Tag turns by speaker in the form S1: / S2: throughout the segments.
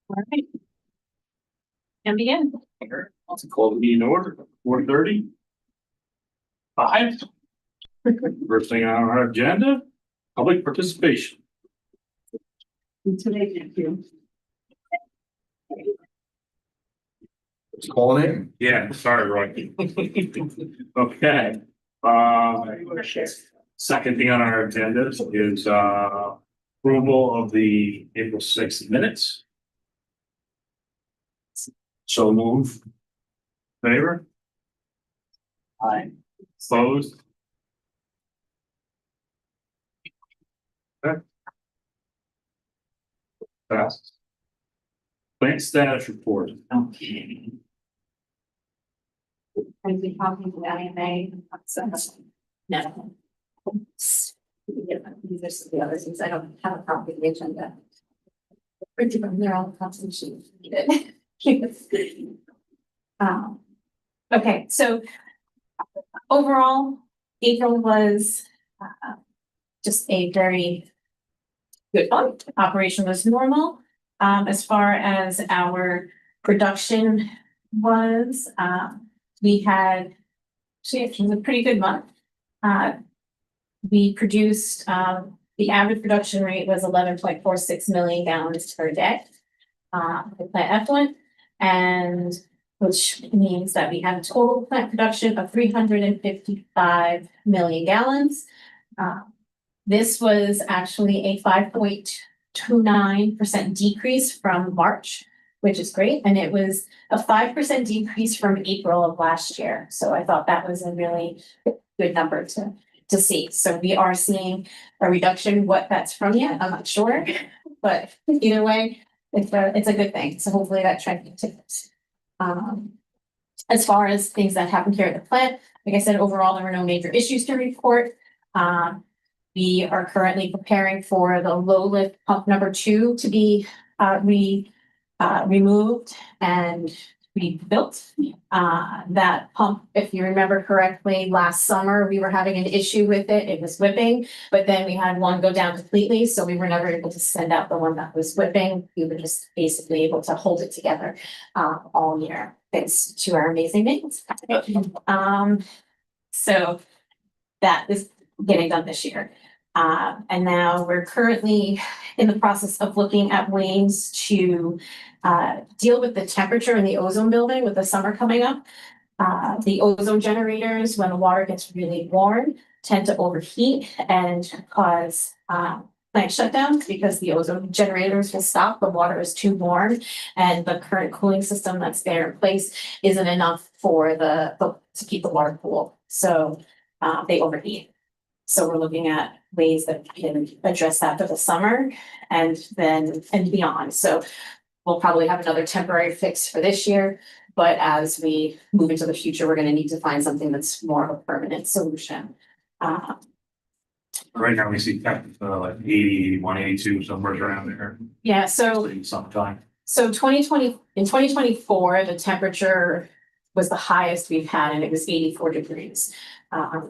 S1: All right. And begin.
S2: Let's call the meeting to order, 4:30. Five. First thing on our agenda, public participation.
S1: Today, thank you.
S2: Let's call it in. Yeah, sorry, Roy. Okay. Second thing on our agenda is approval of the April 6th minutes. So move. Favor? Aye. Opposed? Okay. Passed. Plant status report.
S1: Okay. I've been talking to AMA. No. Yeah, these are some of the other things. I don't have a copy of the agenda. Printed from there, all the copies needed. Okay, so overall, April was just a very good month. Operation was normal. As far as our production was, we had, actually, it was a pretty good month. We produced, the average production rate was 11.46 million gallons per day. The plant effluent, and which means that we have a total plant production of 355 million gallons. This was actually a 5.29% decrease from March, which is great. And it was a 5% decrease from April of last year. So I thought that was a really good number to see. So we are seeing a reduction. What that's from yet, I'm not sure. But either way, it's a good thing. So hopefully that trend continues. As far as things that happened here at the plant, like I said, overall, there were no major issues to report. We are currently preparing for the low lift pump number 2 to be removed and rebuilt. That pump, if you remember correctly, last summer we were having an issue with it. It was whipping, but then we had one go down completely, so we were never able to send out the one that was whipping. We were just basically able to hold it together all year, thanks to our amazing maintenance. So that is getting done this year. And now we're currently in the process of looking at ways to deal with the temperature in the ozone building with the summer coming up. The ozone generators, when the water gets really warm, tend to overheat and cause plant shutdowns because the ozone generators will stop. The water is too warm, and the current cooling system that's there in place isn't enough for to keep the water cool. So they overheat. So we're looking at ways that we can address that for the summer and beyond. So we'll probably have another temporary fix for this year, but as we move into the future, we're going to need to find something that's more of a permanent solution.
S2: Right now we see like 80, 81, 82, somewhere around there.
S1: Yeah, so
S2: sometime.
S1: So in 2024, the temperature was the highest we've had, and it was 84 degrees.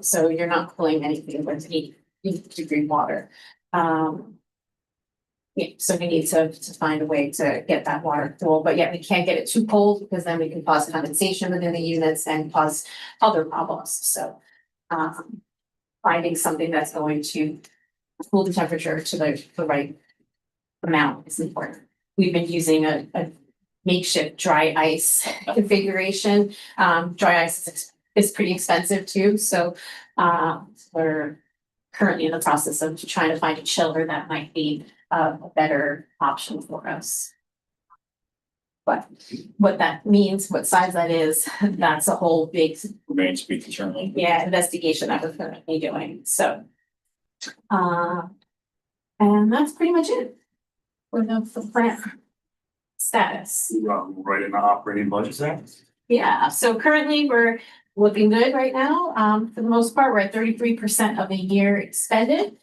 S1: So you're not cooling anything with 80 degree water. Yeah, so we need to find a way to get that water cool, but yet we can't get it too cold because then we can cause condensation within the units and cause other problems. So finding something that's going to cool the temperature to the right amount is important. We've been using a makeshift dry ice configuration. Dry ice is pretty expensive too, so we're currently in the process of trying to find a chiller that might be a better option for us. But what that means, what size that is, that's a whole big
S2: Remains to be determined.
S1: Yeah, investigation that we're currently doing. So and that's pretty much it for the plant status.
S2: Right in the operating budget there.
S1: Yeah, so currently we're looking good right now. For the most part, we're at 33% of the year expended.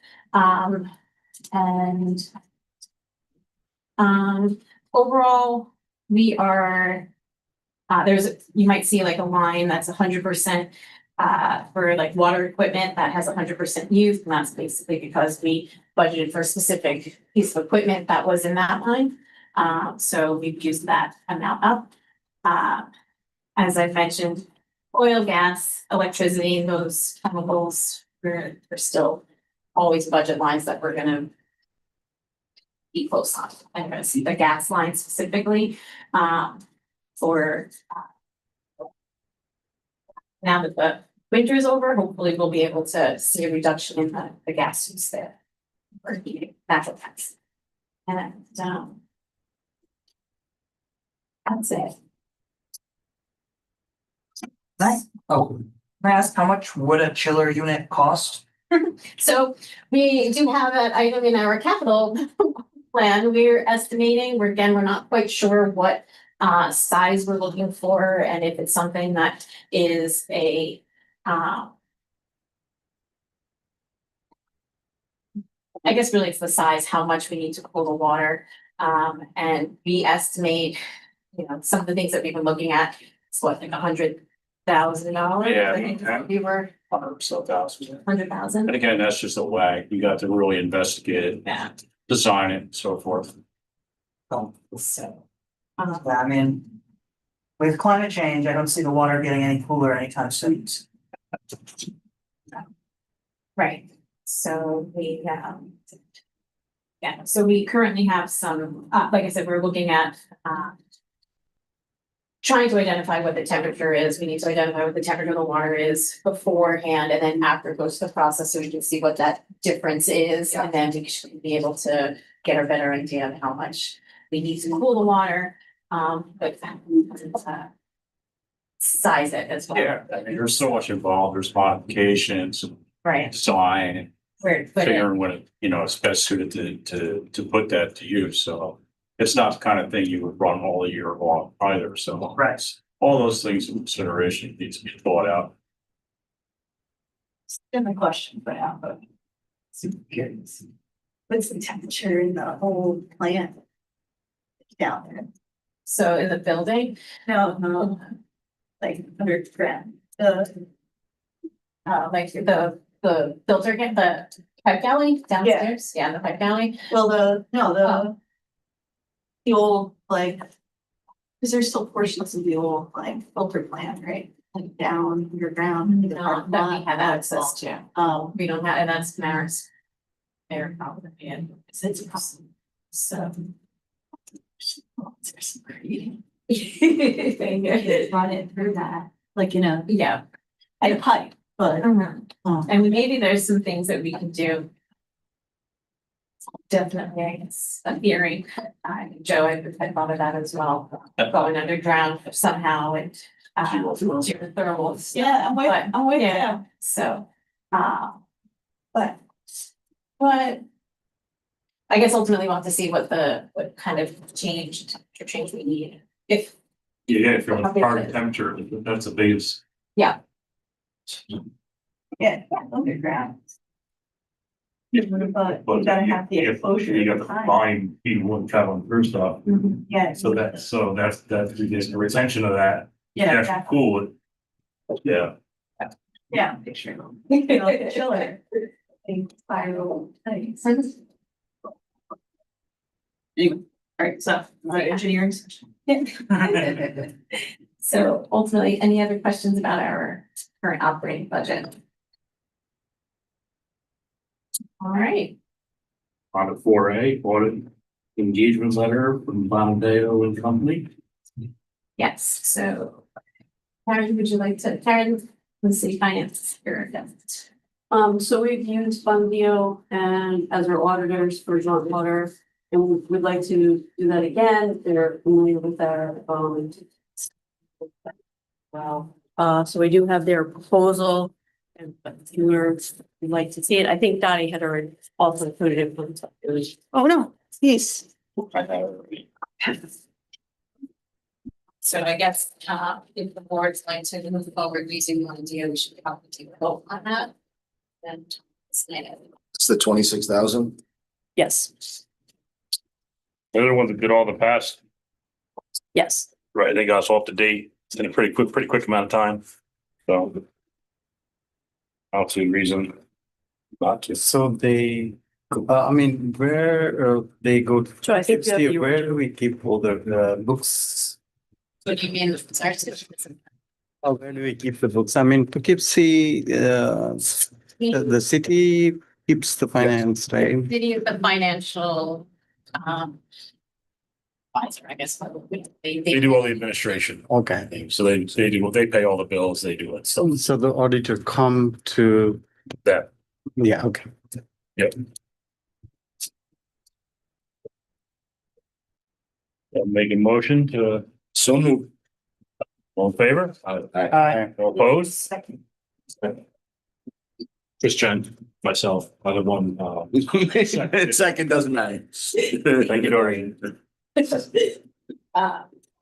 S1: Overall, we are, you might see like a line that's 100% for like water equipment that has 100% used, and that's basically because we budgeted for a specific piece of equipment that was in that line. So we've used that amount up. As I mentioned, oil, gas, electricity, those chemicals, we're still always budget lines that we're gonna be close on. I'm gonna see the gas line specifically, for now that the winter is over, hopefully we'll be able to see a reduction in the gas use there. For heating, natural gas. And, that's it.
S3: Nice. Oh, may I ask how much would a chiller unit cost?
S1: So we do have an item in our capital plan. We're estimating, we're not quite sure what size we're looking for and if it's something that is a I guess really it's the size, how much we need to cool the water. And we estimate, some of the things that we've been looking at, it's what, like $100,000?
S2: Yeah,
S1: I think is what we were,
S2: So $100,000.
S1: 100,000.
S2: And again, that's just a wag. You got to really investigate it,
S1: Yeah,
S2: design it, and so forth.
S3: Oh,
S1: so.
S3: yeah, I mean, with climate change, I don't see the water getting any cooler anytime soon.
S1: Right, so we, so we currently have some, like I said, we're looking at, trying to identify what the temperature is. We need to identify what the temperature of the water is beforehand, and then after it goes to the process, so we can see what that difference is, and then we should be able to get a better idea of how much we need to cool the water, but size it as well.
S2: Yeah, I mean, there's so much involved. There's modifications,
S1: Right,
S2: design,
S1: where, but
S2: figuring when it, it's best suited to put that to use. So it's not the kind of thing you would run all year long either. So
S3: Right.
S2: all those things in consideration needs to be thought out.
S4: Different question, but super curious. What's the temperature in the whole plant? Down there?
S1: so in the building,
S4: No, like underground,
S1: like the filter, the pipe galley downstairs, yeah, the pipe galley.
S4: well, the old, like, because there's still portions of the old, like, filter plant, right? Like down underground. in the parking
S1: That we
S4: lot.
S1: have access to. We don't have, and that's Maris. Their problem, and it's awesome. So.
S4: There's some pretty.
S1: Yeah.
S4: Run it through that, like, in a pipe, but.
S1: And maybe there's some things that we can do. Definitely, I guess, a theory, Joe, I thought of that as well, going underground somehow and. Geothermals.
S4: Yeah, I'm with
S1: Yeah, so, but I guess ultimately we'll have to see what kind of change we need, if,
S2: Yeah, if you're on target temperature, that's the biggest.
S4: Yeah, underground. But you gotta have the exposure.
S2: You got the volume, people wouldn't travel through stuff.
S4: Yeah.
S2: So that's the retention of that.
S4: Yeah,
S2: Yeah,
S4: exactly.
S2: cool. Yeah.
S4: Yeah, picture. The chiller. A spiral things. Alright, so, engineering section.
S1: so ultimately, any other questions about our current operating budget? All right,
S2: On to 4A, audit engagement letter from Bondeo and Company.
S1: yes, so Karen, would you like to, Karen, the city finance here,
S5: So we've used Fundio and as our auditors for joint water, and we'd like to do that again. They're familiar with our, so we do have their proposal. And we'd like to see it. I think Dottie had already also included it. Oh, no, yes.
S1: So I guess, if the board's like to move forward using one idea, we should probably take a vote on that. Then.
S6: It's the 26,000.
S5: Yes,
S2: They're the ones that did all the past,
S5: yes.
S2: right? They got us off to date in a pretty quick amount of time. So. I don't see a reason not to.
S7: So they I mean, where they go,
S5: So I think you have
S7: Steve,
S5: the
S7: where do we keep all the books?
S4: What do you mean, sorry?
S7: Where do we keep the books? I mean, Poughkeepsie, the city keeps the finance, right?
S1: City is the financial, advisor, I guess.
S2: They do all the administration.
S7: Okay.
S2: things. So they pay all the bills, they do it. So
S7: So the auditor come to,
S2: that,
S7: yeah, okay.
S2: make a motion to,
S6: So moved.
S2: all in favor?
S3: Aye.
S2: All opposed?
S4: Second.
S2: Chris Chen, myself, other one,
S6: Second doesn't matter.
S2: thank you, Doreen.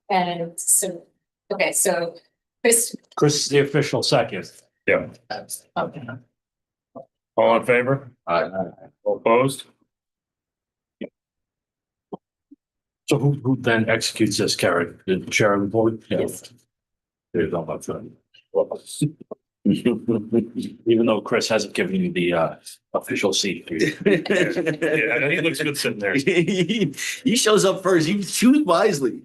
S1: And so, okay, so Chris,
S2: Chris is the official second. Yeah.
S1: okay,
S2: All in favor? All opposed? So who then executes this, Karen? The chair of the board?
S1: Yes.
S2: There's not much fun. Even though Chris hasn't given you the official seat. Yeah, he looks good sitting there.
S6: He shows up first. You choose wisely.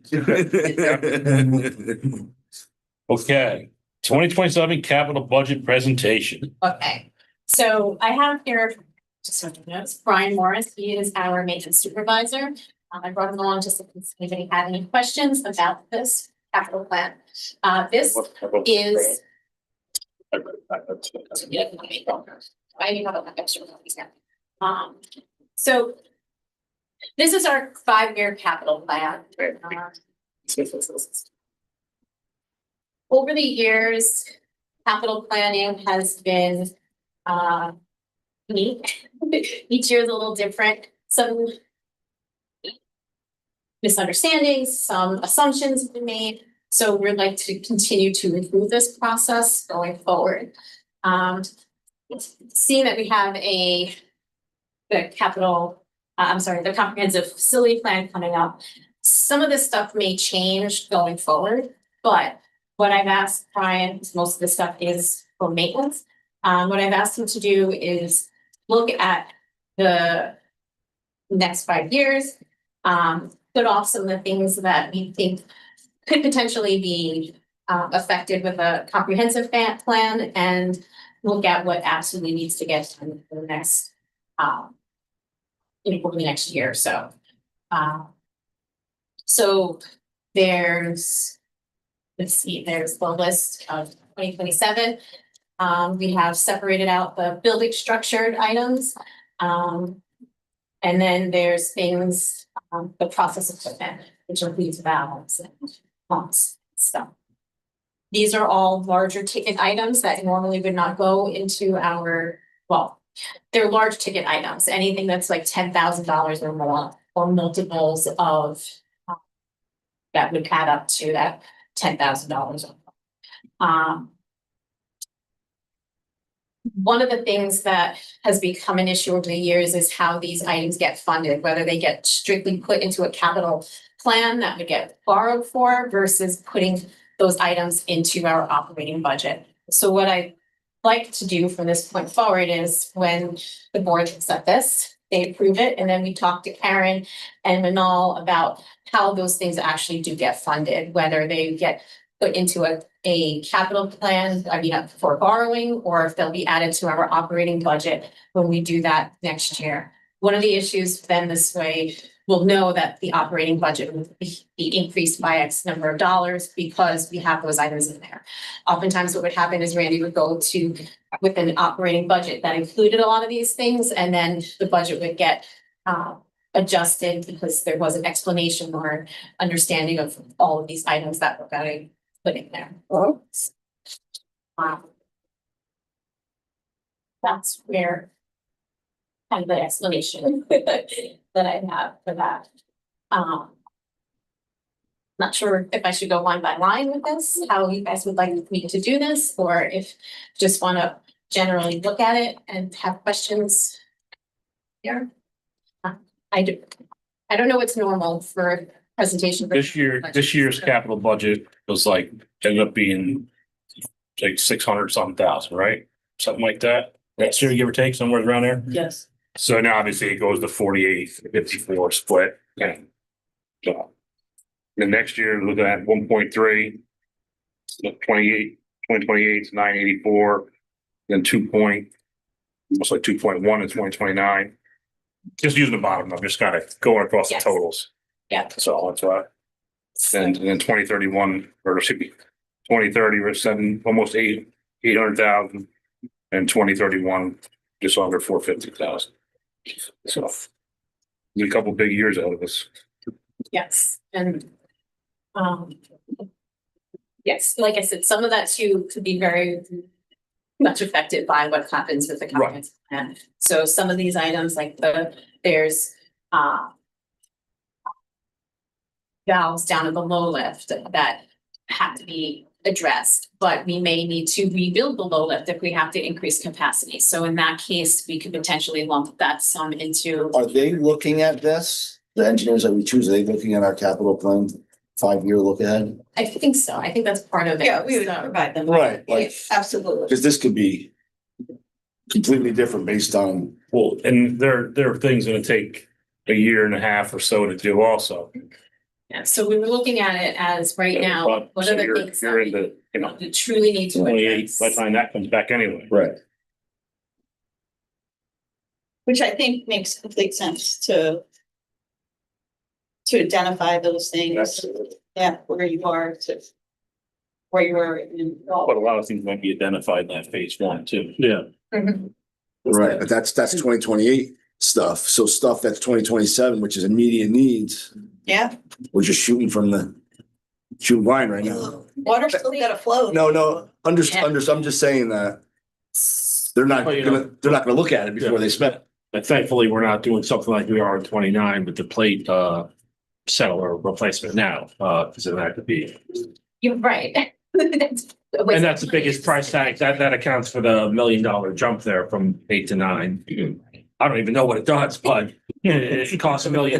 S2: Okay, 2027 capital budget presentation.
S1: okay. So I have here, just so you know, it's Brian Morris, he is our maintenance supervisor. I brought him along just in case anybody had any questions about this capital plan. This is. Yeah, I need to have an extra copies now. So this is our 5-year capital plan. Over the years, capital planning has been unique. Each year is a little different. Some misunderstandings, some assumptions have been made. So we'd like to continue to improve this process going forward. Seeing that we have the comprehensive facility plan coming up, some of this stuff may change going forward, but what I've asked Brian, most of this stuff is for maintenance. What I've asked him to do is look at the next 5 years, put off some of the things that we think could potentially be affected with a comprehensive plan and look at what absolutely needs to get done for the next, over the next year or so. So there's, let's see, there's the list of 2027. We have separated out the building structured items. And then there's things, the process equipment, which includes valves and pumps, stuff. These are all larger ticket items that normally would not go into our, well, they're large ticket items, anything that's like $10,000 or more, or multiples of that would add up to that $10,000. One of the things that has become an issue over the years is how these items get funded, whether they get strictly put into a capital plan that would get borrowed for versus putting those items into our operating budget. So what I like to do from this point forward is when the board looks at this, they approve it, and then we talk to Karen and Manal about how those things actually do get funded, whether they get put into a capital plan, for borrowing, or if they'll be added to our operating budget when we do that next year. One of the issues then this way, we'll know that the operating budget will be increased by X number of dollars because we have those items in there. Oftentimes what would happen is Randy would go with an operating budget that included a lot of these things, and then the budget would get adjusted because there was an explanation or understanding of all of these items that we're going to put in there. That's where kind of the explanation that I have for that. Not sure if I should go line by line with this, how you guys would like me to do this, or if just want to generally look at it and have questions here. I don't know what's normal for a presentation.
S2: This year's capital budget was like, ended up being like 600 something thousand, right? Something like that. Next year, give or take, somewhere around there.
S5: Yes.
S2: So now obviously it goes to 48-54 split. Yeah. So. The next year, looking at 1.3. 2028 is 984, then 2 point, almost like 2.1 in 2029. Just using the bottom, I'm just kind of going across the
S1: Yes.
S2: totals.
S1: Yeah.
S2: So that's why. And then 2031, or it should be 2030, we're almost 800,000. And 2031, just under 450,000. So there's a couple big years ahead of us.
S1: Yes, and, yes, like I said, some of that too could be very much affected by what happens with the
S2: Right.
S1: comprehensive plan. So some of these items, like there's, valves down in the low lift that have to be addressed, but we may need to rebuild the low lift if we have to increase capacity. So in that case, we could potentially lump that sum into.
S6: Are they looking at this? The engineers that we choose, are they looking at our capital plan, 5-year look ahead?
S1: I think so. I think that's part of it.
S4: Yeah, we would
S1: So-
S4: provide them.
S6: Right, like,
S4: Absolutely.
S6: because this could be completely different based on,
S2: Well, and there are things gonna take a year and a half or so to do also.
S1: Yeah, so we were looking at it as right now,
S2: But-
S1: what
S2: so
S1: are the
S2: you're-
S1: things
S2: You're
S1: that
S2: in the, you know,
S1: we truly need to
S2: 28,
S1: address?
S2: by the time that comes back anyway.
S6: right,
S4: Which I think makes complete sense to identify those things, yeah, where you are to where you are in.
S2: But a lot of things might be identified in that phase one too. Yeah.
S1: Mhm.
S6: right, but that's 2028 stuff, so stuff that's 2027, which is immediate needs,
S4: Yeah,
S6: we're just shooting from the shooting blind right now.
S4: water's still gotta flow.
S6: No, I'm just saying that they're not
S2: Well, you know-
S6: gonna look at it before they spend it.
S2: But thankfully, we're not doing something like we are in 29 with the plate settle or replacement now, because that could be.
S1: You're right.
S2: And that's the biggest price tag, that accounts for the $1 million jump there from 8 to 9. I don't even know what it does, but it costs $1 million.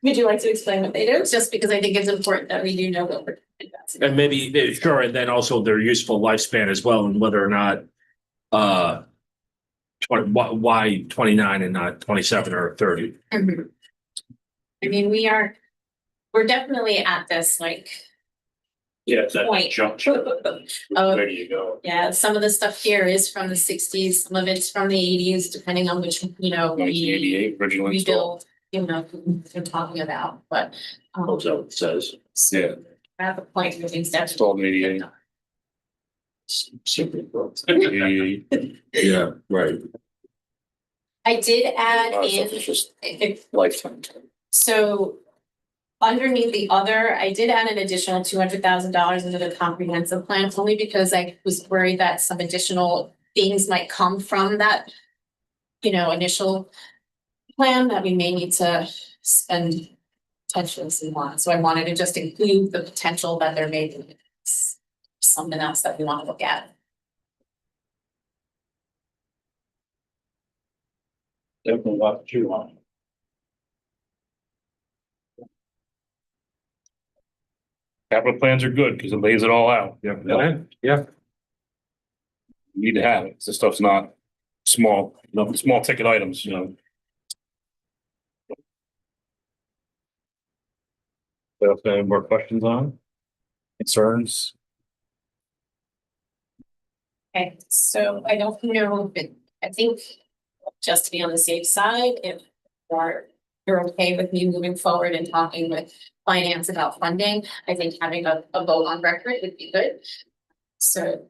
S1: Would you like to explain what they do? Just because I think it's important that we do know what we're investing.
S2: And maybe, sure, and then also their useful lifespan as well, and whether or not why 29 and not 27 or 30.
S1: Mhm. I mean, we're definitely at this like
S2: Yeah, it's
S1: point.
S2: jump.
S1: Oh,
S2: There you go.
S1: yeah, some of the stuff here is from the 60s, some of it's from the 80s, depending on which, we
S2: 1988 original install.
S1: rebuild, we're talking about, but.
S2: That's what it says. Yeah.
S1: At the point where things definitely.
S2: Installed in 88. Yeah, right.
S1: I did add
S2: A lot of stuff
S1: in,
S2: is just
S1: if,
S2: lifetime.
S1: so. Underneath the other, I did add an additional $200,000 into the comprehensive plan, only because I was worried that some additional things might come from that. Initial plan that we may need to spend potentially some on, so I wanted to just include the potential that there may be something else that we want to look at.
S2: Definitely a lot to chew on. Capital plans are good because it lays it all out. Yeah. Yeah. You need to have it. This stuff's not small, small ticket items, Any more questions on? Concerns?
S1: Okay, so I don't know, but I think just to be on the safe side, if you're okay with me moving forward and talking with finance about funding, I think having a vote on record would be good. So,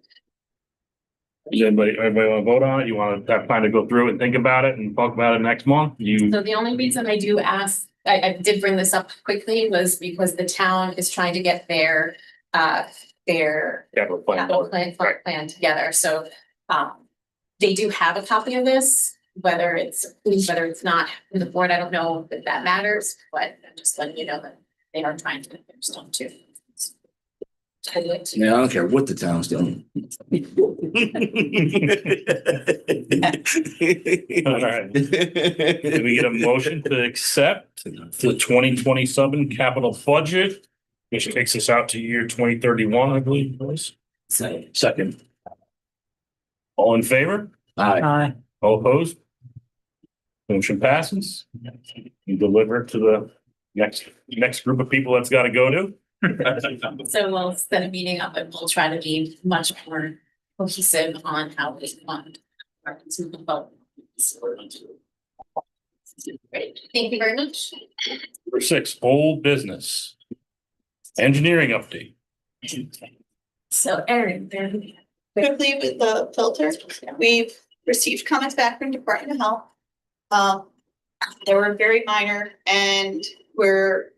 S2: Does everybody want to vote on it? You want to have time to go through it and think about it and talk about it next month?
S1: so the only reason I do ask, I did bring this up quickly was because the town is trying to get their
S2: Capital plan.
S1: capital plan together, so they do have a copy of this, whether it's not in the board, I don't know if that matters, but I'm just letting you know that they are trying to get their stuff too. I'd like to-
S6: Yeah, I don't care what the town's doing.
S2: All right. Did we get a motion to accept the 2027 capital budget, which takes us out to year 2031, I believe it was? Second. All in favor?
S6: Aye.
S3: Aye.
S2: All opposed? Motion passes. You deliver to the next group of people that's gotta go to.
S1: So we'll set a meeting up and we'll try to be much more cohesive on how we want our consumer vote. Great, thank you very much.
S2: Number 6, old business. Engineering update.
S1: So Erin,
S4: Quickly with the filter, we've received comments back from Department of Health. They were very minor and we're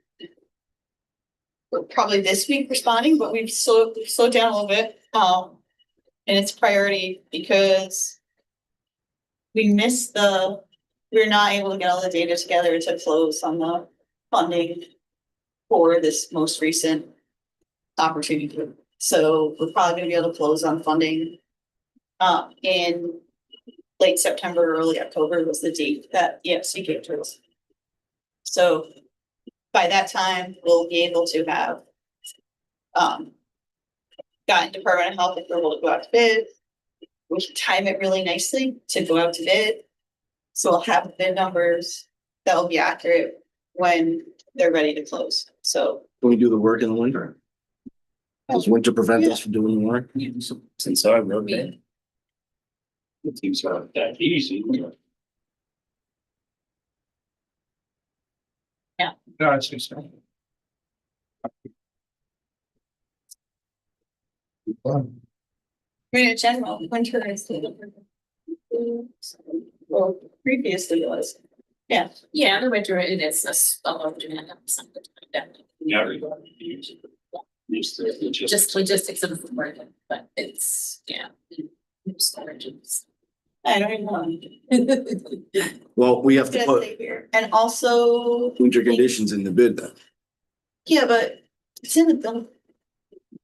S4: probably this week responding, but we've slowed down a little bit. And it's priority because we're not able to get all the data together to close on the funding for this most recent opportunity. So we're probably gonna be able to close on funding in late September, early October was the date that EFC gave to us. So by that time, we'll be able to have gotten Department of Health approval to go out to bid. We can time it really nicely to go out to bid. So we'll have the bid numbers that will be accurate when they're ready to close. So
S6: Can we do the work in the winter? Does winter prevent us from doing the work?
S2: Since I wrote that. It seems not that easy.
S1: Yeah.
S2: No, it's just.
S4: I mean, in general, winter is well, previously was. Yeah,
S1: yeah, the winter it is a low demand.
S2: Everybody uses it.
S1: Just logistics of the work, but it's, yeah. Storage is-
S4: I don't even know.
S6: Well, we have to
S4: Gonna
S6: put
S4: stay here. And also,
S6: winter conditions in the bid then.
S4: yeah, but it's in the building.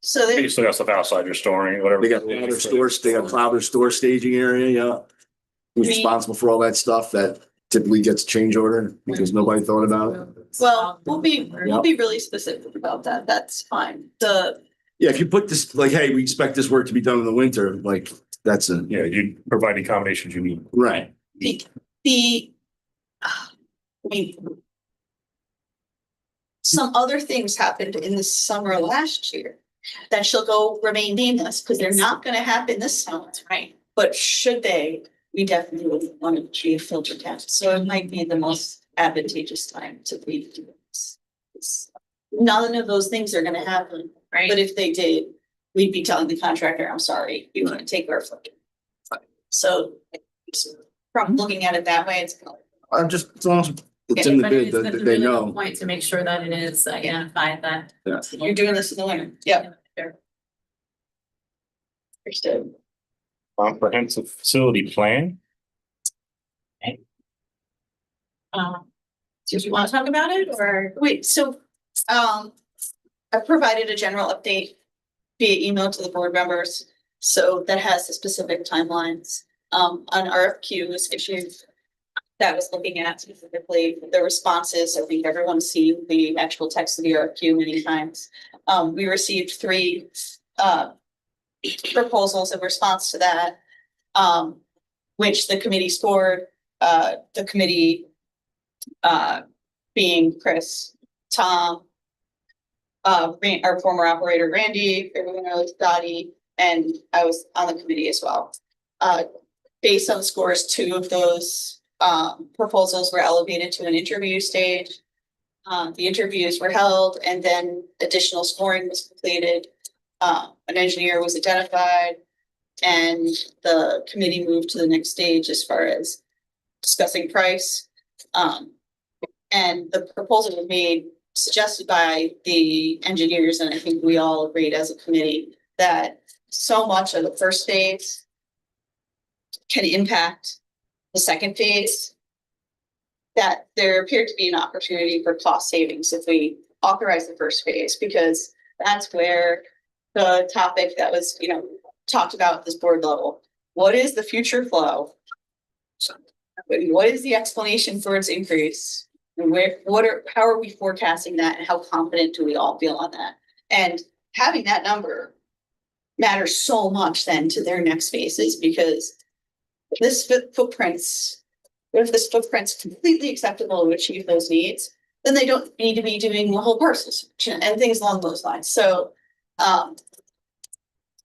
S4: So
S2: You
S4: they,
S2: still got stuff outside you're storing, whatever.
S6: They got plow their stores, they got plow their store staging area, yeah. Who's responsible for all that stuff that typically gets change order because nobody thought about it?
S4: well, we'll be really specific about that. That's fine.
S6: Yeah, if you put this, like, hey, we expect this work to be done in the winter, like, that's a,
S2: Yeah, you provide the accommodations you need.
S6: right.
S4: I mean, some other things happened in the summer last year that shall go remain nameless because they're not gonna happen this summer, right? But should they, we definitely would want to achieve filter test. So it might be the most advantageous time to be doing this. None of those things are gonna happen,
S1: Right.
S4: but if they did, we'd be telling the contractor, I'm sorry, you want to take our filter. So from looking at it that way, it's.
S6: I'm just, as long as it's in the
S1: But
S6: bid,
S1: it's a
S6: that they
S1: really good
S6: know.
S1: point to make sure that it is identified that.
S6: Yeah.
S4: You're doing this in the winter. Yeah. Understood.
S2: Comprehensive facility plan.
S1: Do you want to talk about it or?
S4: Wait, so, I provided a general update via email to the board members. So that has the specific timelines, an RFQ was issued. That was looking at specifically the responses. I think everyone's seen the actual text of the RFQ many times. We received 3, proposals in response to that. Which the committee scored, the committee, being Chris, Tom, our former operator Randy, everyone knows Dottie, and I was on the committee as well. Based on the scores, 2 of those proposals were elevated to an interview stage. The interviews were held and then additional scoring was completed. An engineer was identified and the committee moved to the next stage as far as discussing price. And the proposal was made, suggested by the engineers, and I think we all agreed as a committee that so much of the first phase can impact the second phase, that there appeared to be an opportunity for cost savings if we authorize the first phase, because that's where the topic that was, talked about at this board level. What is the future flow? What is the explanation for its increase? And how are we forecasting that and how confident do we all feel on that? And having that number matters so much then to their next phases, because this footprints But if this footprint's completely acceptable to achieve those needs, then they don't need to be doing the whole parcel search and things along those lines. So,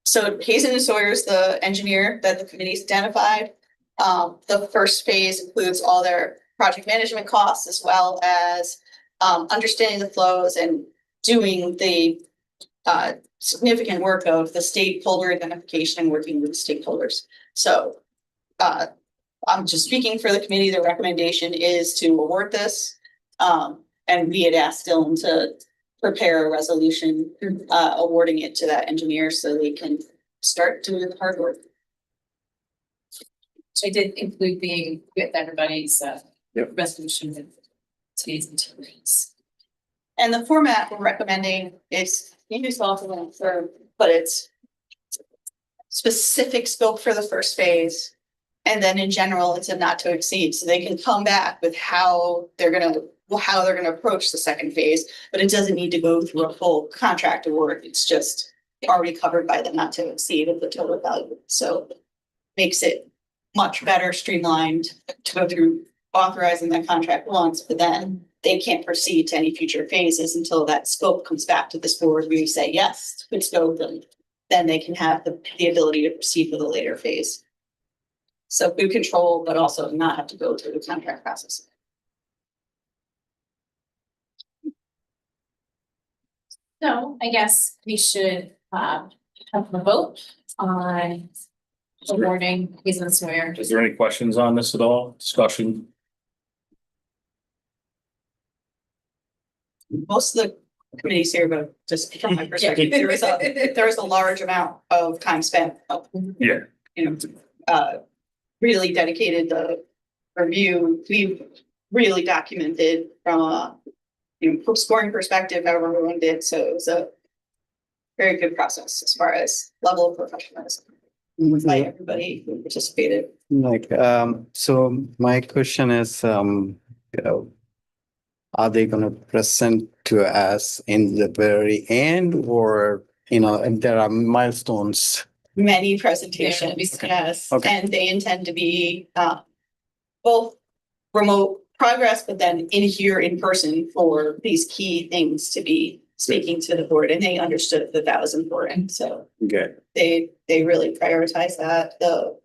S4: so Hazen and Sawyer is the engineer that the committee's identified. The first phase includes all their project management costs as well as understanding the flows and doing the significant work of the stakeholder identification and working with the stakeholders. So I'm just speaking for the committee. The recommendation is to award this. And we had asked Dylan to prepare a resolution awarding it to that engineer so they can start doing the hard work.
S8: So I did include being with everybody's
S6: Yep.
S8: resolution and today's materials.
S4: And the format we're recommending is used often for, but it's specific scope for the first phase. And then in general, it's a not to exceed, so they can come back with how they're gonna approach the second phase, but it doesn't need to go through a full contract award. It's just already covered by the not to exceed of the total value. So makes it much better streamlined to go through authorizing that contract once, but then they can't proceed to any future phases until that scope comes back to this board. We say yes, good scope, and then they can have the ability to proceed with a later phase. So good control, but also not have to go through the contract process.
S1: So I guess we should have a vote on awarding Hazen and Sawyer.
S2: Is there any questions on this at all? Discussion?
S4: Most of the committees here, but just from my perspective, there was a large amount of time spent.
S2: Yeah.
S4: You know, really dedicated the review. We really documented from a scoring perspective how everyone did. So it was a very good process as far as level of professionalism by everybody who participated.
S7: Like, so my question is, you know, are they gonna present to us in the very end, or, you know, and there are milestones?
S4: Many presentations,
S8: Okay.
S4: yes,
S7: Okay.
S4: and they intend to be both remote progress, but then in here in person for these key things to be speaking to the board, and they understood that that was important, so
S7: Good.
S4: they really prioritize that. The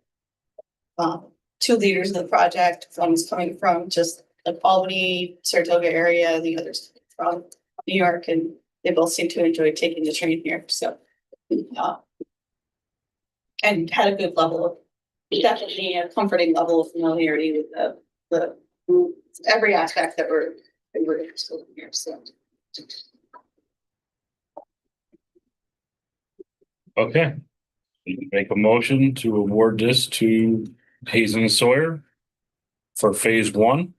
S4: two leaders of the project, one's coming from just the Albany, Saratoga area, the other's from New York, and they both seem to enjoy taking the train here, so and had a good level of, definitely a comforting level of familiarity with the every aspect that we're interested in here, so.
S2: Okay. You can make a motion to award this to Hazen and Sawyer for phase one.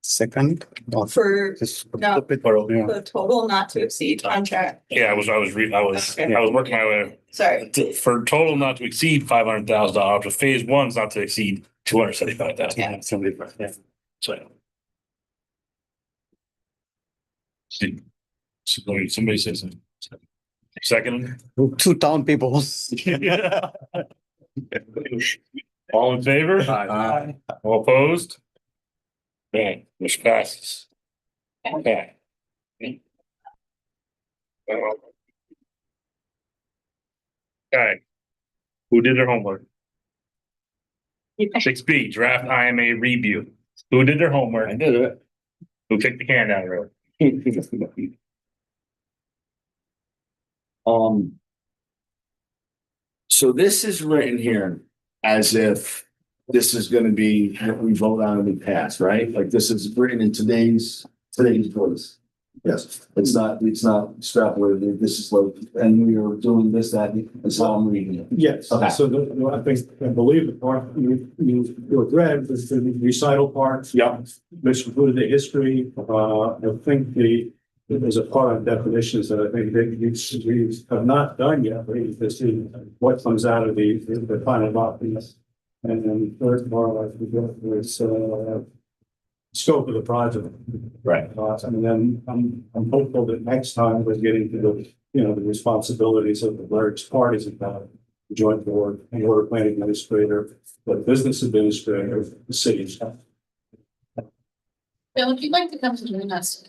S7: Second? Or
S4: For
S7: just
S4: No.
S7: flip it?
S2: Or-
S7: Yeah.
S4: the total not to exceed contract,
S2: Yeah, I was working my way.
S4: sorry,
S2: For total not to exceed $500,000, for phase one's not to exceed $275,000.
S4: Yeah.
S2: So. Somebody says something. Second.
S7: Two town people.
S2: All in favor?
S6: Aye.
S2: All opposed? Okay, which passes. Okay. Okay. Who did their homework? 6B, draft IMA review. Who did their homework?
S6: I did it.
S2: Who kicked the can down the road?
S6: So this is written here as if this is gonna be what we vote on and we pass, right? Like this is written in today's voice. Yes, it's not extrapolated. This is like, and we are doing this, that, is how I'm reading it.
S9: Yes,
S6: Okay.
S9: so I believe the part you read was the recital part.
S6: Yeah.
S9: Which included the history, I think there's a part of definitions that I think that we have not done yet, but to see what comes out of the final documents. And then the third part, I forget, was, scope of the project.
S6: Right.
S9: And then I'm hopeful that next time we're getting to the, the responsibilities of the various parties about it. the joint board, the water plant administrator, the business administrator, the city staff.
S8: Bill, if you'd like to come to join us.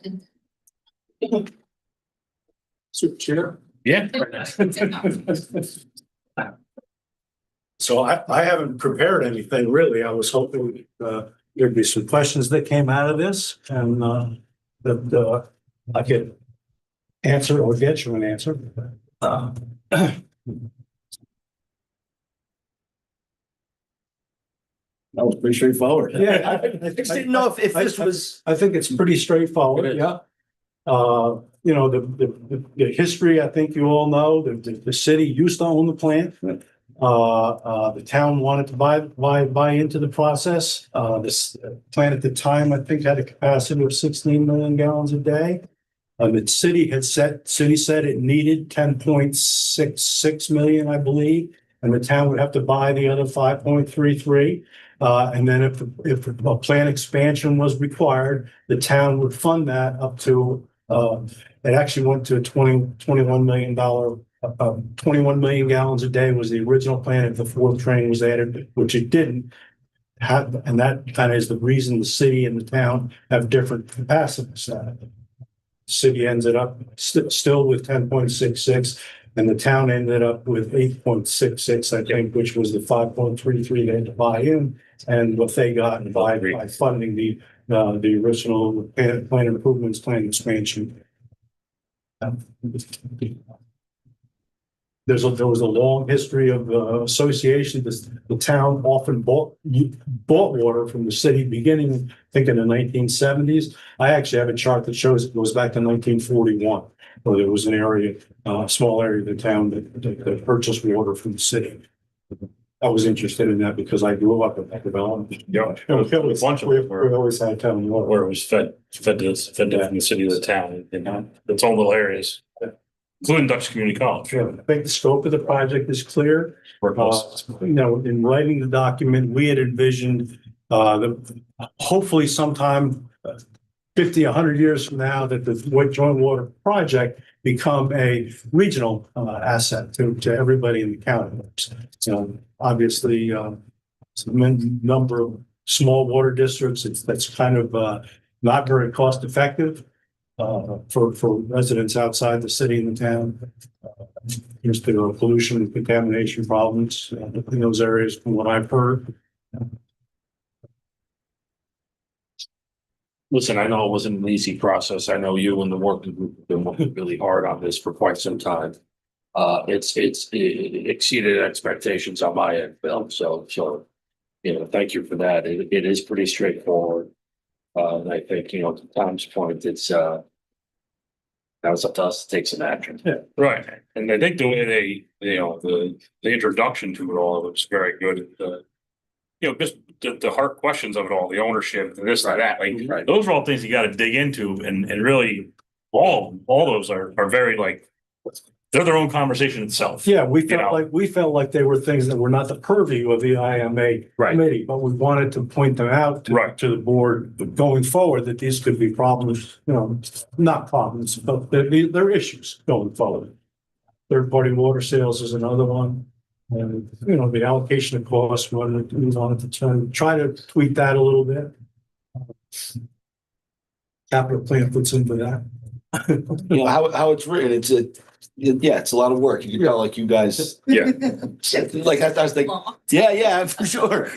S9: So, Chair.
S2: Yeah.
S9: So I haven't prepared anything really. I was hoping there'd be some questions that came out of this and that I could answer or get you an answer.
S6: That was pretty straightforward.
S9: Yeah.
S6: I just didn't know if this was.
S9: I think it's pretty straightforward,
S6: It is.
S9: yeah. You know, the history, I think you all know, the city used to own the plant. The town wanted to buy into the process. This plant at the time, I think, had a capacity of 16 million gallons a day. The city said it needed 10.66 million, I believe, and the town would have to buy the other 5.33. And then if a plant expansion was required, the town would fund that up to, it actually went to $21 million. 21 million gallons a day was the original plan if the fourth train was added, which it didn't have. And that kind of is the reason the city and the town have different capacities. The city ended up still with 10.66 and the town ended up with 8.66, I think, which was the 5.33 they had to buy in. And what they got by funding the original plan improvements, plan expansion. There was a long history of association. The town often bought water from the city beginning, I think in the 1970s. I actually have a chart that shows it goes back to 1941, where there was an area, a small area of the town that purchased water from the city. I was interested in that because I grew up in that development.
S2: Yeah.
S9: We always had town water.
S2: Where it was fed from the city to the town in its own little areas, including Dutch Community College.
S9: Yeah, I think the scope of the project is clear. In writing the document, we had envisioned hopefully sometime 50, 100 years from now that the joint water project become a regional asset to everybody in the county. So obviously, some number of small water districts, that's kind of not very cost effective. For residents outside the city and the town. There's been pollution and contamination problems in those areas from what I've heard.
S10: Listen, I know it wasn't an easy process. I know you and the working group have been working really hard on this for quite some time. It exceeded expectations on my end, Bill. So, thank you for that. It is pretty straightforward. And I think, to Tom's point, it's, now it's up to us to take some action.
S2: Yeah, right. And I think the way the introduction to it all was very good. Just the hard questions of it all, the ownership, this, and that, like, those are all things you got to dig into and really all those are very they're their own conversation itself.
S9: Yeah, we felt like they were things that were not the purview of the IMA committee, but we wanted to point them out to the board going forward that these could be problems, not problems, but they're issues going forward. Third-party water sales is another one. And, the allocation of costs, we wanted to try to tweak that a little bit. Capital plan puts into that.
S6: How it's written, it's a lot of work. You can tell, you guys.
S2: Yeah.
S6: I was like, yeah, for sure.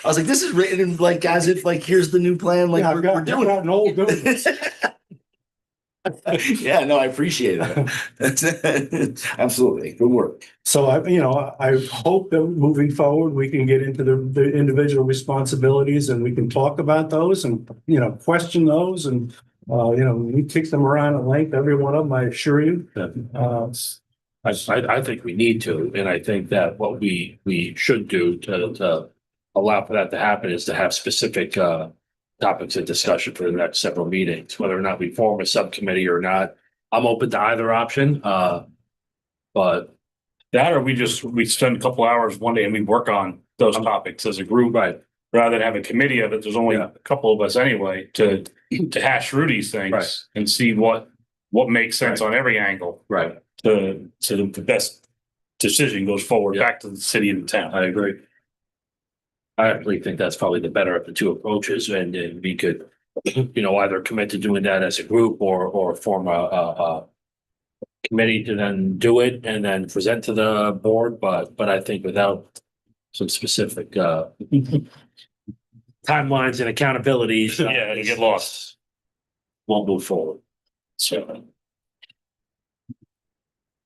S6: I was like, this is written in as if here's the new plan. We're doing
S9: an old building.
S6: Yeah, no, I appreciate it. Absolutely, good work.
S9: So I hope that moving forward, we can get into the individual responsibilities and we can talk about those and, question those and, we kick them around at length, every one of them, I assure you.
S10: I think we need to, and I think that what we should do to allow for that to happen is to have specific topics of discussion for the next several meetings, whether or not we form a subcommittee or not. I'm open to either option, but
S2: that or we spend a couple hours one day and we work on those topics as a group, rather than have a committee of it. There's only a couple of us anyway to hash through these things and see what makes sense on every angle, to the best decision goes forward
S10: Yeah.
S2: back to the city and the town.
S10: I agree. I actually think that's probably the better of the two approaches, and then we could, either commit to doing that as a group or form a committee to then do it and then present to the board, but I think without some specific timelines and accountabilities.
S2: Yeah, you get lost.
S10: Won't move forward. So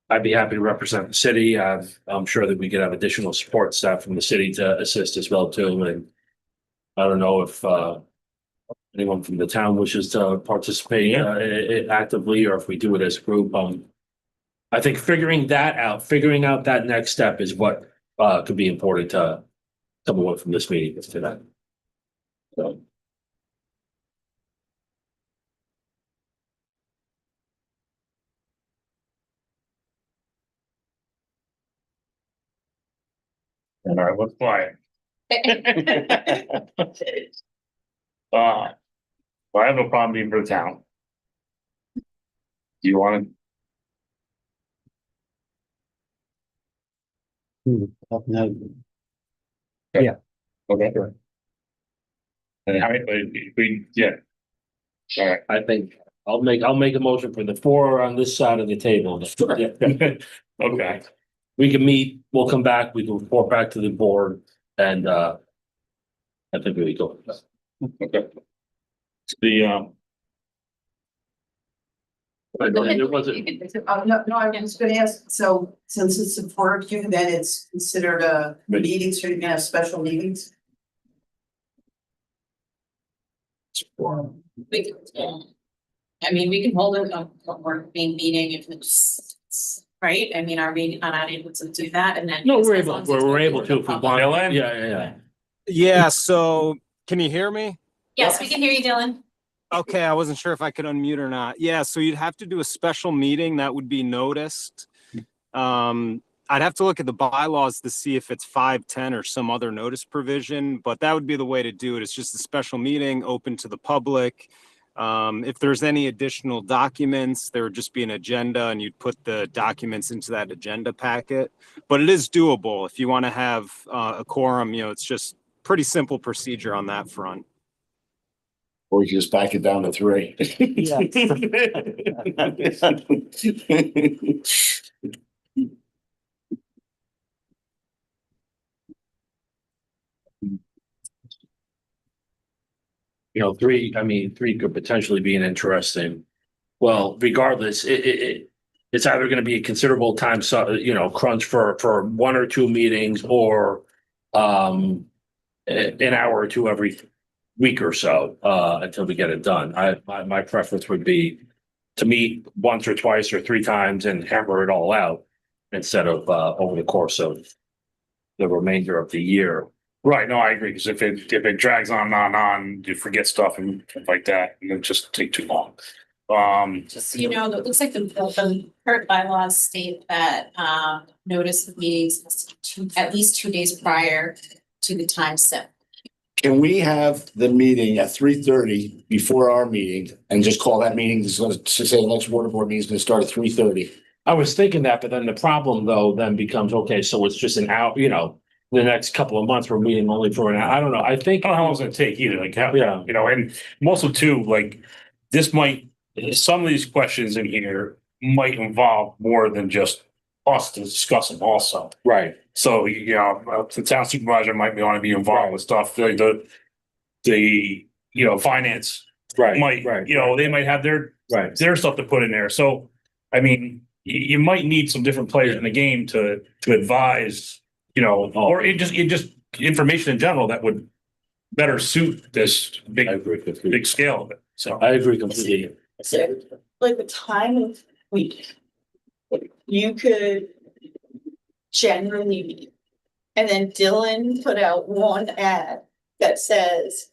S10: I'd be happy to represent the city. I'm sure that we could have additional support staff from the city to assist as well too. And I don't know if anyone from the town wishes to participate actively, or if we do it as a group. I think figuring out that next step is what could be important to someone from this meeting today. So.
S2: All right, what's quiet? Well, I have no problem being for the town. Do you want to?
S7: No,
S2: Okay. And how we, yeah. All right.
S10: I think I'll make a motion for the four on this side of the table. Yeah.
S2: Okay.
S10: We can meet, we'll come back, we can report back to the board, and I think we go.
S2: Okay. The
S10: There wasn't,
S8: No, I was gonna ask, so since it's a four of you, then it's considered a meeting, so you're gonna have special meetings?
S1: We can, I mean, we can hold a work main meeting if it's, right? I mean, are we not able to do that and then?
S10: no, we're
S1: as
S10: able,
S1: long as it's
S10: we're able
S1: open
S10: to
S1: the
S10: if we
S1: public.
S10: want.
S2: Dylan?
S10: Yeah.
S11: Yeah, so can you hear me?
S1: Yes, we can hear you, Dylan.
S11: Okay, I wasn't sure if I could unmute or not. Yeah, so you'd have to do a special meeting that would be noticed. I'd have to look at the bylaws to see if it's 510 or some other notice provision, but that would be the way to do it. It's just a special meeting open to the public. If there's any additional documents, there would just be an agenda and you'd put the documents into that agenda packet. But it is doable if you want to have a quorum, it's just pretty simple procedure on that front.
S6: Or you just back it down to 3.
S10: Three could potentially be an interesting, well, regardless, it's either gonna be a considerable time, crunch for one or two meetings or an hour or two every week or so, until we get it done. My preference would be to meet once or twice or 3 times and hammer it all out instead of, over the course of the remainder of the year.
S2: Right, no, I agree, because if it drags on, you forget stuff and stuff like that, and it just take too long.
S1: Just so you know, it looks like the current bylaws state that notice of meetings has to be at least 2 days prior to the time set.
S6: Can we have the meeting at 3:30 before our meeting and just call that meeting, to say the next water board meeting is gonna start at 3:30?
S10: I was thinking that, but then the problem though then becomes, okay, so it's just an hour, the next couple of months we're meeting only for an hour. I don't know. I think,
S2: I don't know how long it's gonna take either, like,
S10: Yeah.
S2: and also too, like, some of these questions in here might involve more than just us to discuss them also.
S10: right.
S2: So, the town supervisor might want to be involved with stuff, like the finance might,
S10: Right.
S2: they might have their stuff to put in there. So, I mean, you might need some different players in the game to advise, or it just information in general that would better suit this
S10: I agree completely.
S2: big scale of it. So,
S10: I agree completely.
S4: Like the time of week. You could generally meet. And then Dylan put out one ad that says,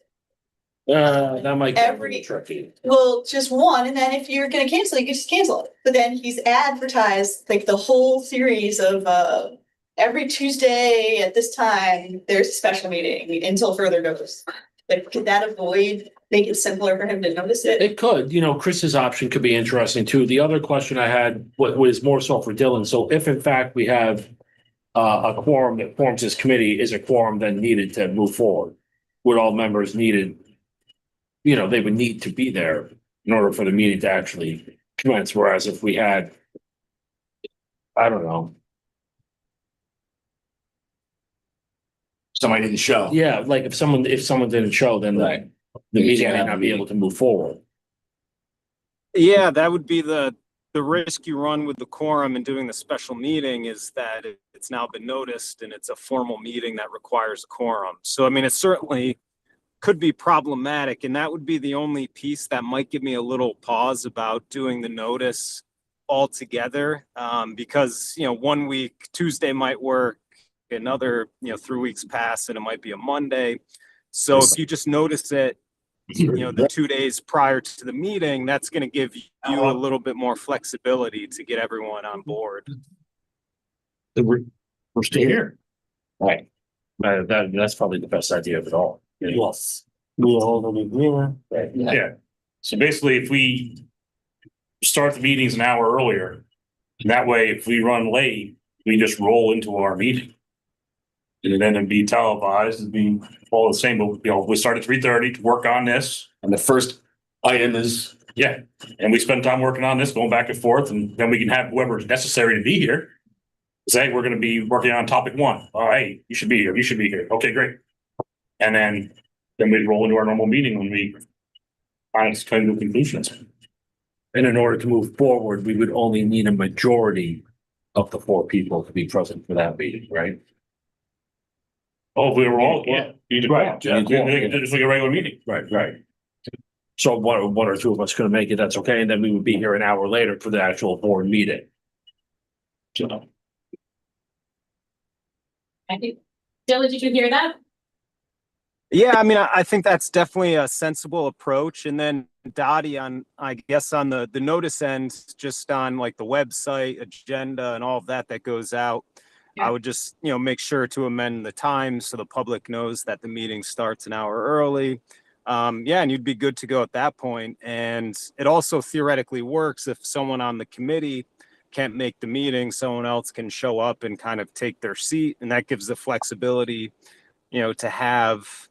S10: That might get
S4: Every-
S10: tricky.
S4: well, just one, and then if you're gonna cancel, you can just cancel it. But then he's advertised like the whole series of every Tuesday at this time, there's a special meeting until further notice. Like, could that make it simpler for him to notice it?
S10: It could, Chris's option could be interesting too. The other question I had was more so for Dylan. So if in fact we have a quorum that forms this committee is a quorum then needed to move forward. Would all members needed, they would need to be there in order for the meeting to actually commence, whereas if we had, I don't know,
S6: Somebody didn't show.
S10: yeah, like if someone didn't show, then
S6: Right.
S10: the
S6: You
S10: meeting
S6: can't
S10: may
S6: have a
S10: not be
S6: meeting.
S10: able to move forward.
S11: Yeah, that would be the risk you run with the quorum and doing the special meeting is that it's now been noticed and it's a formal meeting that requires a quorum. So, I mean, it certainly could be problematic, and that would be the only piece that might give me a little pause about doing the notice altogether. Because, 1 week, Tuesday might work, another, 3 weeks pass and it might be a Monday. So if you just notice it, the 2 days prior to the meeting, that's going to give you a little bit more flexibility to get everyone on board.
S10: We're still here. Right. That's probably the best idea of it all.
S6: Yes.
S2: Yeah. So basically, if we start the meetings an hour earlier, that way, if we run late, we just roll into our meeting. And then it'd be televised, it'd be all the same, but we start at 3:30 to work on this.
S6: And the first item is.
S2: Yeah, and we spend time working on this, going back and forth, and then we can have whoever's necessary to be here. Say, we're gonna be working on topic 1. All right, you should be here, you should be here. Okay, great. And then we'd roll into our normal meeting when we find kind of conclusions.
S10: And in order to move forward, we would only need a majority of the 4 people to be present for that meeting, right?
S2: Oh, if we were all,
S10: Yeah.
S2: right,
S10: Yeah.
S2: just like a regular meeting.
S10: Right. So one or two of us couldn't make it, that's okay, and then we would be here an hour later for the actual board meeting. So,
S1: I think, Dylan, did you hear that?
S11: Yeah, I mean, I think that's definitely a sensible approach. And then Dottie I guess on the notice end, just on like the website agenda and all of that goes out.
S1: Yeah.
S11: I would just, make sure to amend the time so the public knows that the meeting starts an hour early. Yeah, and you'd be good to go at that point. And it also theoretically works if someone on the committee can't make the meeting, someone else can show up and kind of take their seat. And that gives the flexibility, to have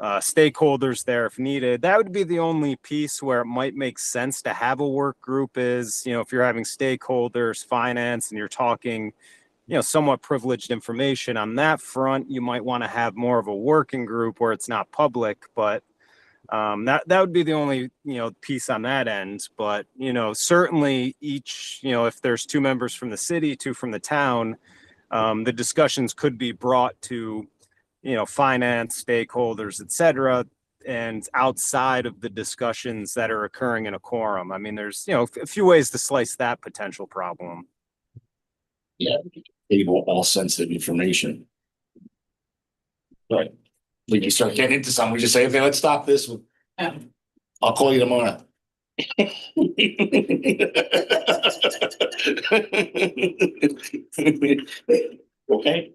S11: stakeholders there if needed. That would be the only piece where it might make sense to have a work group is, if you're having stakeholders, finance, and you're talking, somewhat privileged information on that front, you might want to have more of a working group where it's not public, but that would be the only, piece on that end. But, certainly each, if there's 2 members from the city, 2 from the town, the discussions could be brought to, finance, stakeholders, et cetera, and outside of the discussions that are occurring in a quorum. I mean, there's, a few ways to slice that potential problem.
S6: Yeah, able all sensitive information. Right. Like you start getting into something, we just say, okay, let's stop this.
S8: Yeah.
S6: I'll call you tomorrow. Okay.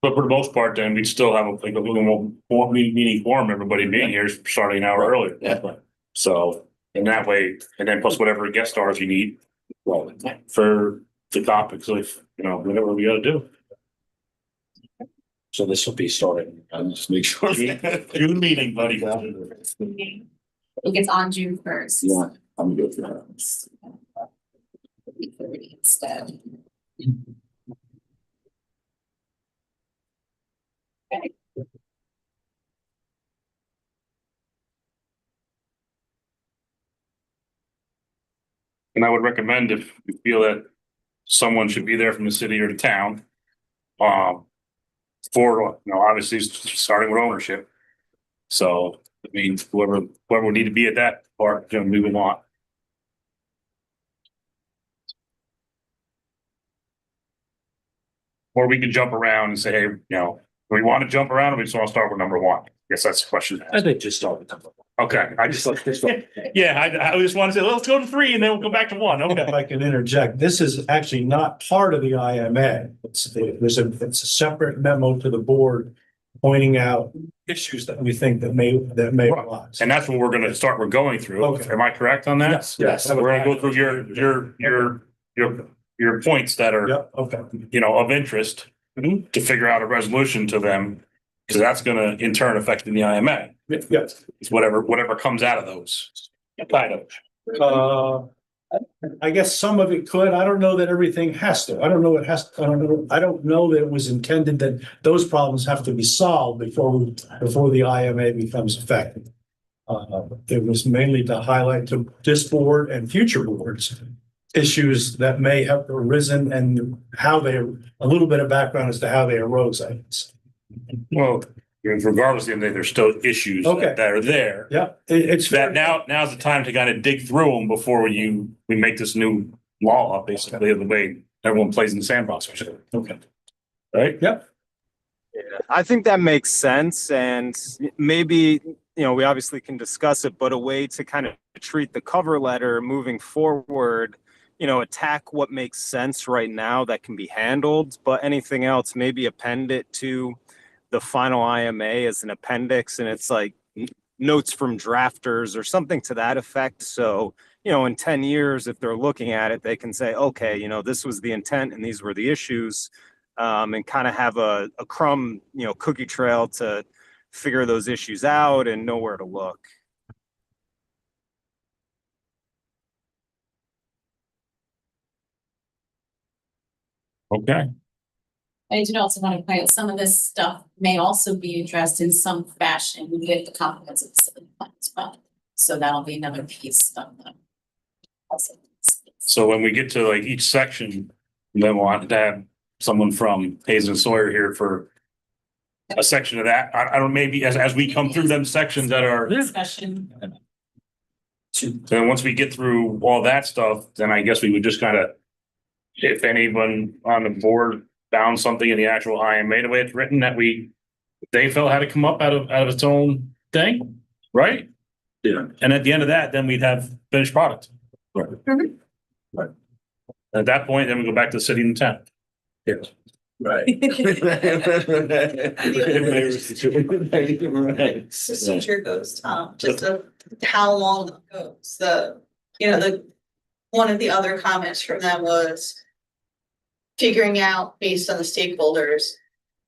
S2: But for the most part, then we'd still have a little more meeting quorum, everybody being here starting an hour earlier.
S6: Yeah.
S2: So in that way, and then plus whatever guest stars you need for the topics, like, whatever we gotta do.
S10: so this will be starting.
S6: I'll just make sure.
S2: June meeting, buddy.
S1: It gets on June 1st.
S6: Yeah, I'm good for that.
S1: 3:30 instead. Okay.
S2: And I would recommend if you feel that someone should be there from the city or the town. For, obviously starting with ownership. So it means whoever would need to be at that part, we would want. Or we can jump around and say, hey, do we want to jump around or we just want to start with number 1? I guess that's the question.
S10: I think just start with number 1.
S2: Okay, I just just want to say, let's go to 3 and then we'll go back to 1.
S9: If
S2: Okay.
S9: I can interject, this is actually not part of the IMA. It's a separate memo to the board pointing out issues that we think that may arise.
S2: And that's what we're gonna we're going through.
S9: Okay.
S2: Am I correct on that?
S9: Yes.
S2: We're gonna go through your your points that are,
S9: Yep, okay.
S2: you know, of interest to figure out a resolution to them. Because that's gonna in turn affect the IMA.
S9: Yes.
S2: It's whatever comes out of those. Kind of.
S9: I guess some of it could. I don't know that everything has to. I don't know I don't know that it was intended that those problems have to be solved before the IMA becomes effective. It was mainly to highlight to this board and future boards issues that may have arisen and how they, a little bit of background as to how they arose, I guess.
S2: Well, regardless, of the end of the day, there's still issues
S9: Okay.
S2: that are there.
S9: Yeah, it's
S2: That now's the time to kind of dig through them before we make this new law up, basically, of the way everyone plays in the sandbox.
S9: Okay.
S2: Right?
S9: Yep.
S11: Yeah, I think that makes sense. And maybe, we obviously can discuss it, but a way to kind of treat the cover letter moving forward, attack what makes sense right now that can be handled, but anything else, maybe append it to the final IMA as an appendix, and it's like notes from drafters or something to that effect. So, in 10 years, if they're looking at it, they can say, okay, this was the intent and these were the issues, and kind of have a crumb, cookie trail to figure those issues out and know where to look.
S2: Okay.
S1: I do also want to point out some of this stuff may also be addressed in some fashion with the comprehensive facility plan as well. So that'll be another piece of them. Also.
S2: So when we get to like each section, then we'll have to have someone from Hayes and Sawyer here for a section of that. I don't, maybe as we come through them sections that are,
S1: Discussion.
S2: then once we get through all that stuff, then I guess we would just kind of, if anyone on the board found something in the actual IMA, the way it's written, that they felt had to come up out of its own thing, right?
S6: Yeah.
S2: And at the end of that, then we'd have finished product.
S6: Right.
S2: Right. At that point, then we go back to the city and the town.
S6: Yes. Right. Right.
S4: Procedure goes, just how long it goes, one of the other comments from them was figuring out based on the stakeholders,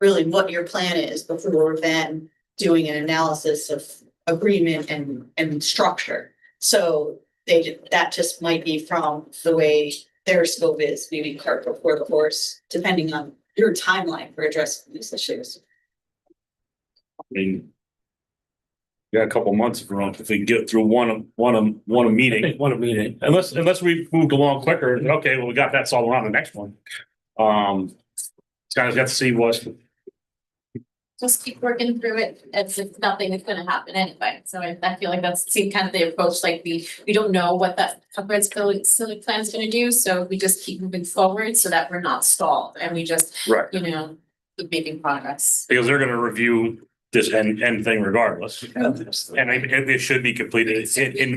S4: really what your plan is before then doing an analysis of agreement and structure. So that just might be from the way their scope is, maybe cart before the horse, depending on your timeline for addressing these issues.
S2: I mean, we got a couple months if we can get through one meeting, unless we've moved along quicker. Okay, well, we got that solved on the next one. Kind of got to see what.
S1: Just keep working through it as if nothing is gonna happen anyway. So I feel like that's kind of the approach, like we don't know what that comprehensive facility plan is gonna do, so we just keep moving forward so that we're not stalled and we just,
S2: Right.
S1: keep making progress.
S2: Because they're gonna review this end thing regardless. And it should be completed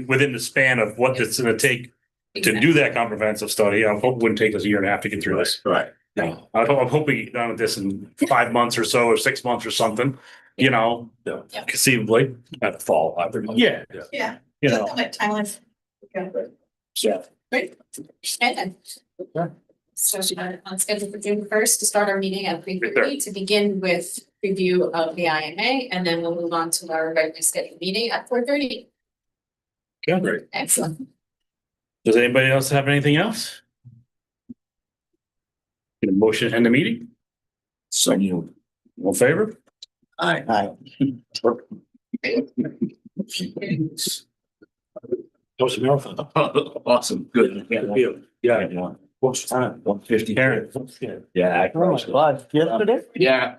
S2: within the span of what it's gonna take to do that comprehensive study. I hope it wouldn't take us a year and a half to get through this.
S6: Right.
S2: No, I'm hoping to get done with this in 5 months or so, or 6 months or something, conceivably.
S10: At the fall.
S2: Yeah.
S4: Yeah.
S2: So.
S4: Timeline.
S1: Great. And then. So on schedule for June 1st to start our meeting at 3:30 to begin with review of the IMA, and then we'll move on to our regularly scheduled meeting at 4:30.
S2: Okay, great.
S1: Excellent.
S2: Does anybody else have anything else? Get a motion to end the meeting?
S6: So you.
S2: All in favor?
S6: Aye.
S2: Post marathon.
S6: Awesome, good. Yeah. What's the time? 1:50.
S2: Karen.
S6: Yeah.
S7: Oh my God, yesterday?
S6: Yeah.